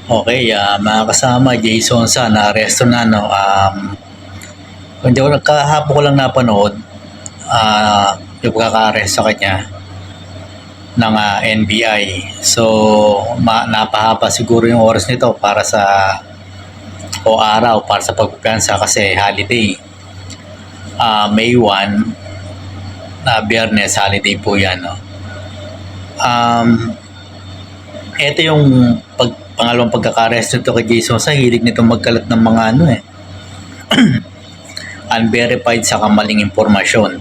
Okay, mga kasama, Jason sa na-aresto na, no? Kung hindi ko nagkahapon ko lang napanood, yung pagkaka-arrest sa kanya ng NBI. So, napahaba siguro yung oras nito para sa araw para sa pagpipiyansa kasi holiday. May 1 na Biyernes, holiday po yan, no? Ito yung pangalawang pagkaka-arrest nito kay Jason sa hilig nito magkalat ng mga unverified sa kamaling impormasyon.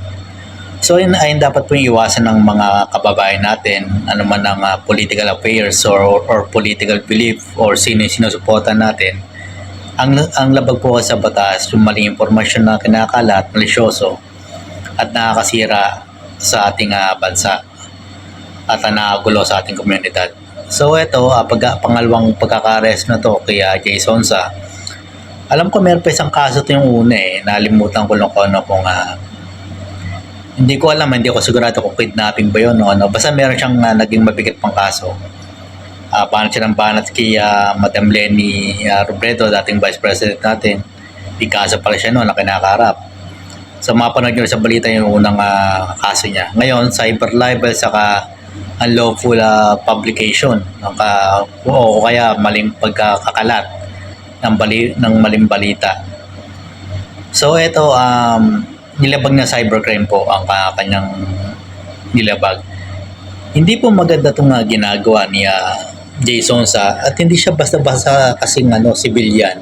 So yun ay dapat po iwasan ng mga kababayan natin, ano man ang political affairs or political belief or sino yung sinusuportan natin. Ang labag po sa batas, yung maling impormasyon na kinakalat, malisyoso at nakakasira sa ating bansa at nakagulo sa ating komunidad. So ito, pangalawang pagkaka-arrest na to kay Jason sa. Alam ko meron pa isang kaso to yung una nalimutan ko lang kung hindi ko alam, hindi ko sigurado kung kidnapping ba yun o ano. Basta meron siyang naging mabigat pang kaso. Banat siya ng banat kay Madam Lenny Robredo, dating Vice President natin. Ikaso pala siya noon na kinakaharap. So mapanood nyo sa balita yung unang kaso niya. Ngayon, cyber libel saka unlawful publication o kaya maling pagkakakalat ng maling balita. So ito, nilabag na cybercrime po ang kanyang nilabag. Hindi po maganda itong ginagawa ni Jason sa at hindi siya basta-basta kasing civilian,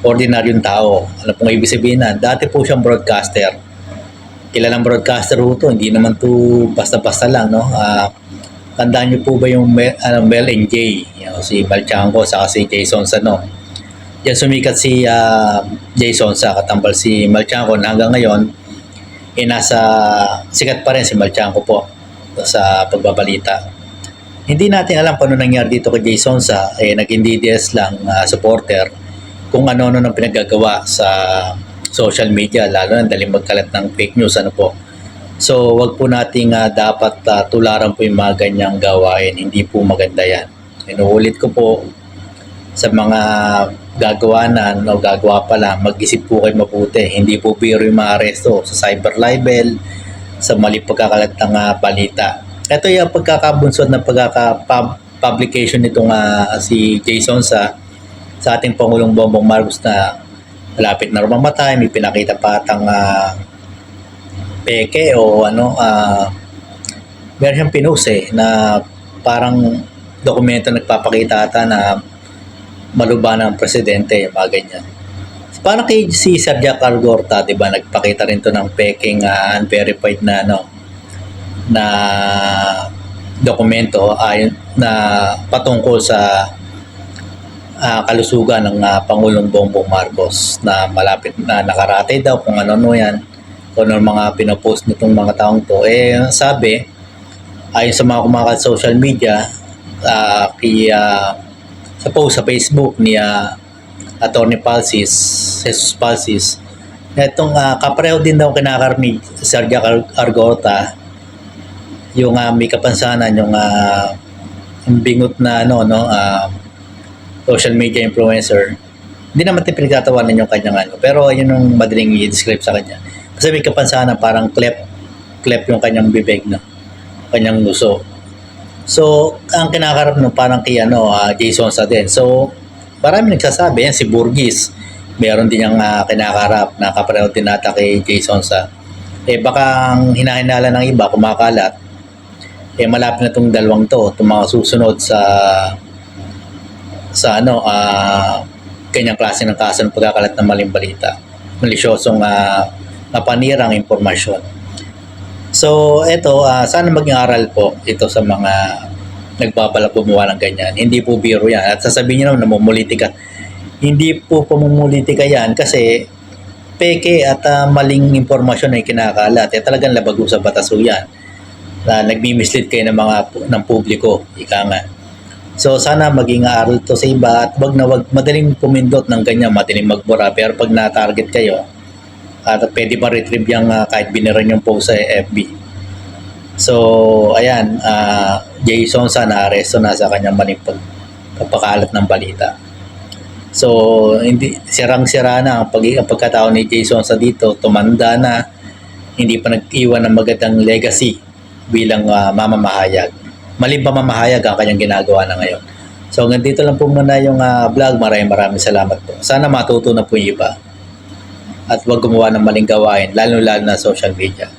ordinaryong tao. Ano pong ibig sabihin na? Dati po siyang broadcaster. Kilalang broadcaster po ito, hindi naman to basta-basta lang, no? Tandaan niyo po ba yung Mel and Jay? Si Balchanco sa si Jason sa no? Diyan sumikat si Jason sa katambal si Malchanco na hanggang ngayon nasa sikat pa rin si Malchanco po sa pagbabalita. Hindi natin alam kung ano nangyari dito kay Jason sa naging DDS lang supporter kung ano-ano nang pinaggagawa sa social media, lalo na dahil magkalat ng fake news po. So wag po nating dapat tularan po yung mga ganyang gawain, hindi po maganda yan. Inuulit ko po sa mga gagawa na o gagawa pa lang, mag-isip po kayo mabuti. Hindi po biro yung mga aresto sa cyber libel, sa mali pagkakalat ng balita. Ito yung pagkakabunsod ng pagkaka-publication nitong si Jason sa ating Pangulong Bongbong Marcos na malapit na mamatay, may pinakita pa atang peke o meron siyang pinost na parang dokumento nagpapakita ata na maluba ng presidente, mga ganyan. Parang kay si Sergio Cargorta, 'di ba, nagpakita rin to ng peking unverified na na dokumento na patungkol sa kalusugan ng Pangulong Bongbong Marcos na malapit na nakarate daw kung ano yan, kung ano mga pinopost nitong mga taong to. Sabi, ayon sa mga kumakalat sa social media, sa post sa Facebook ni Attorney Jesus Palsis, itong kapareho din daw kinakarap ni Sergio Argota, yung may kapansanan, yung bingot na social media influencer. Hindi naman tayo pinagtatawanan yung kanyang pero yun yung madaling i-describe sa kanya. Kasi may kapansanan, parang clef yung kanyang bibig, kanyang nguso. So, ang kinakarap parang kay Jason sa din. So, marami nagsasabi yan, si Burgis. Meron din yung kinakarap na kapareho din nata kay Jason sa. Baka ang hinahinala ng iba, kumakalat, malapit na itong dalawang to, itong mga susunod sa kanyang klase ng kaso ng pagkakalat ng maling balita. Malisyosong napanirang impormasyon. So, ito, sana maging aral po ito sa mga nagbabalak gumawa ng ganyan. Hindi po biro yan. At sasabihin nyo naman, namumulitika. Hindi po pamumulitika yan kasi peke at maling impormasyon ay kinakalat. Talagang labago sa batas yan. Nagmi-mislead kayo ng publiko. Ika nga. So, sana maging aral to sa iba at wag madaling pumindot ng ganyan, madaling magbura. Pero pag na-target kayo, at pwede pa retrieve yung kahit biniran yung post sa FB. So, ayan, Jason sa na-aresto na sa kanyang maling pagpakalat ng balita. So, hindi sirang-sira na ang pagkatao ni Jason sa dito, tumanda na, hindi pa nag-iwan ng magandang legacy bilang mamamahayag. Maling pamamahayag ang kanyang ginagawa na ngayon. So, hanggang dito lang po muna yung vlog. Maraming salamat po. Sana matuto na po yung iba. At huwag gumawa ng maling gawain, lalo-lalo na social media.